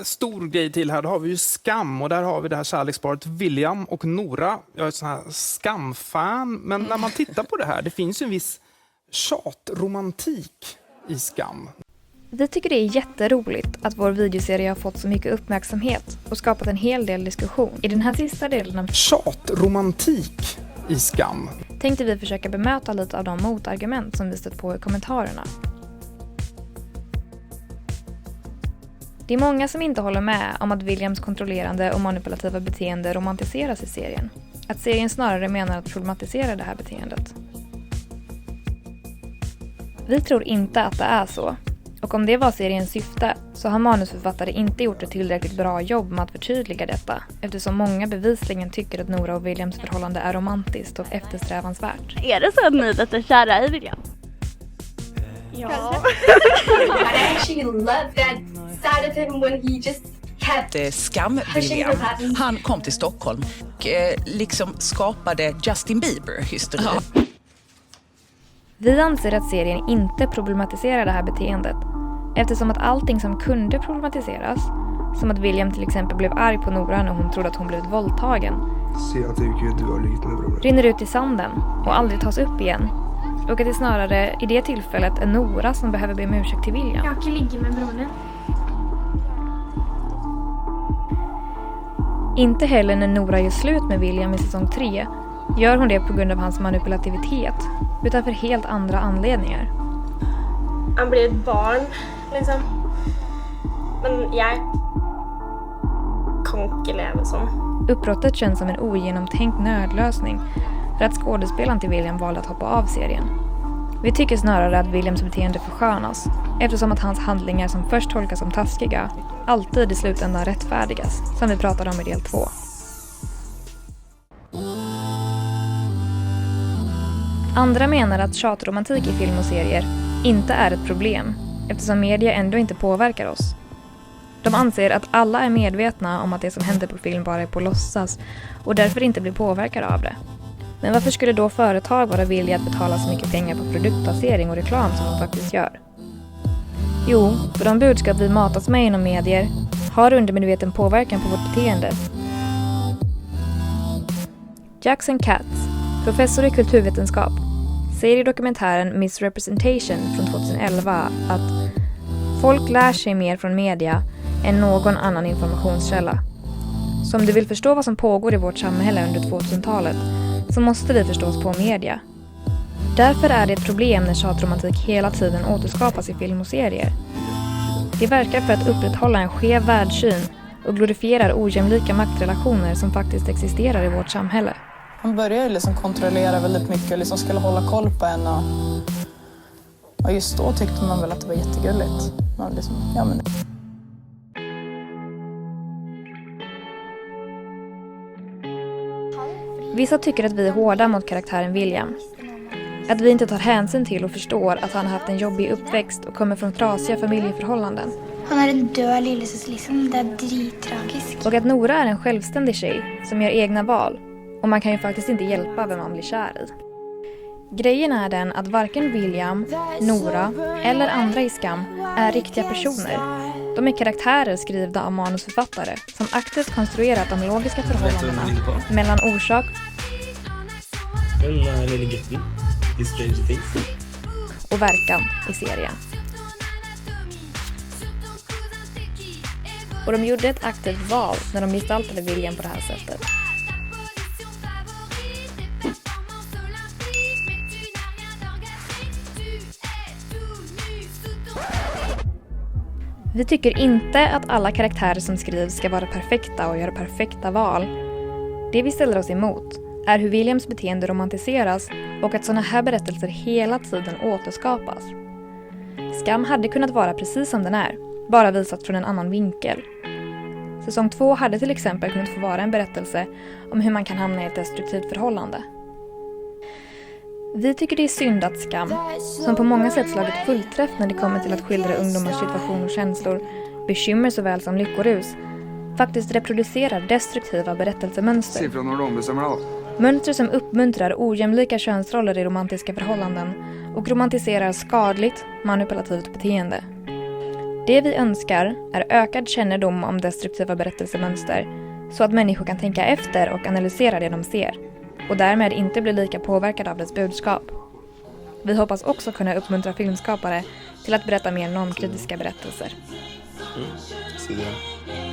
stor grej till här. Då har vi ju Skam och där har vi det här kärleksparet William och Nora. Jag är ett sån här Skam-fan, men när man tittar på det här, det finns ju en viss tjatromantik i Skam. Vi tycker det är jätteroligt att vår videoserie har fått så mycket uppmärksamhet och skapat en hel del diskussion. I den här sista delen av tjatromantik i Skam tänkte vi försöka bemöta lite av de motargument som vi stött på i kommentarerna. Det är många som inte håller med om att Williams kontrollerande och manipulativa beteende romantiseras i serien. Att serien snarare menar att problematisera det här beteendet. Vi tror inte att det är så. Och om det var seriens syfte så har manusförfattare inte gjort ett tillräckligt bra jobb med att förtydliga detta, eftersom många bevisligen tycker att Nora och Williams förhållande är romantiskt och eftersträvansvärt. Är det så att ni är kära i William? Ja. I actually love that side of him when he just kept Skam-William. Han kom till Stockholm och liksom skapade Justin Bieber-hysteri. Ja. Vi anser att serien inte problematiserar det här beteendet, eftersom att allting som kunde problematiseras, som att William till exempel blev arg på Nora när hon trodde att hon blivit våldtagen, rinner ut i sanden och aldrig tas upp igen. Och att det snarare i det tillfället är Nora som behöver be om ursäkt till William. Jag kan ligga med brodern. Inte heller när Nora gör slut med William i säsong 3 gör hon det på grund av hans manipulativitet, utan för helt andra anledningar. Han blir ett barn, liksom. Men jag kan inte leva så. Uppbrottet känns som en ogenomtänkt nödlösning för att skådespelaren till William valde att hoppa av serien. Vi tycker snarare att Williams beteende förskönas, eftersom att hans handlingar som först tolkas som taskiga alltid i slutändan rättfärdigas, som vi pratade om i del 2. Andra menar att tjatromantik i film och serier inte är ett problem, eftersom media ändå inte påverkar oss. De anser att alla är medvetna om att det som händer på film bara är på låtsas och därför inte blir påverkade av det. Men varför skulle då företag vara villiga att betala så mycket pengar på produktplacering och reklam som de faktiskt gör? Jo, för de budskap vi matas med inom medier har undermedveten påverkan på vårt beteende. Jackson Katz, professor i kulturvetenskap, säger i dokumentären Misrepresentation från 2011 att folk lär sig mer från media än någon annan informationskälla. Så om du vill förstå vad som pågår i vårt samhälle under 2000-talet så måste vi förstås på media. Därför är det ett problem när tjatromantik hela tiden återskapas i film och serier. Det verkar för att upprätthålla en skev världssyn och glorifierar ojämlika maktrelationer som faktiskt existerar i vårt samhälle. Han började liksom kontrollera väldigt mycket och liksom skulle hålla koll på en. Och just då tyckte man väl att det var jättegulligt. Man liksom, ja men... Vissa tycker att vi är hårda mot karaktären William. Att vi inte tar hänsyn till och förstår att han har haft en jobbig uppväxt och kommer från trasiga familjeförhållanden. Han är en död lillesus liksom, det är drittragiskt. Och att Nora är en självständig tjej som gör egna val. Och man kan ju faktiskt inte hjälpa vem man blir kär i. Grejen är den att varken William, Nora eller andra i Skam är riktiga personer. De är karaktärer skrivna av manusförfattare som aktivt konstruerat de logiska förhållandena mellan orsak och verkan i serien. Och de gjorde ett aktivt val när de gestaltade William på det här sättet. Vi tycker inte att alla karaktärer som skrivs ska vara perfekta och göra perfekta val. Det vi ställer oss emot är hur Williams beteende romantiseras och att sådana här berättelser hela tiden återskapas. Skam hade kunnat vara precis som den är, bara visat från en annan vinkel. Säsong 2 hade till exempel kunnat få vara en berättelse om hur man kan hamna i ett destruktivt förhållande. Vi tycker det är synd att Skam, som på många sätt slagit fullträff när det kommer till att skildra ungdomars situation och känslor, bekymmer såväl som lyckorus, faktiskt reproducerar destruktiva berättelsemönster. Mönster som uppmuntrar ojämlika könsroller i romantiska förhållanden och romantiserar skadligt, manipulativt beteende. Det vi önskar är ökad kännedom om destruktiva berättelsemönster så att människor kan tänka efter och analysera det de ser och därmed inte bli lika påverkade av dess budskap. Vi hoppas också kunna uppmuntra filmskapare till att berätta mer normkritiska berättelser. Så det.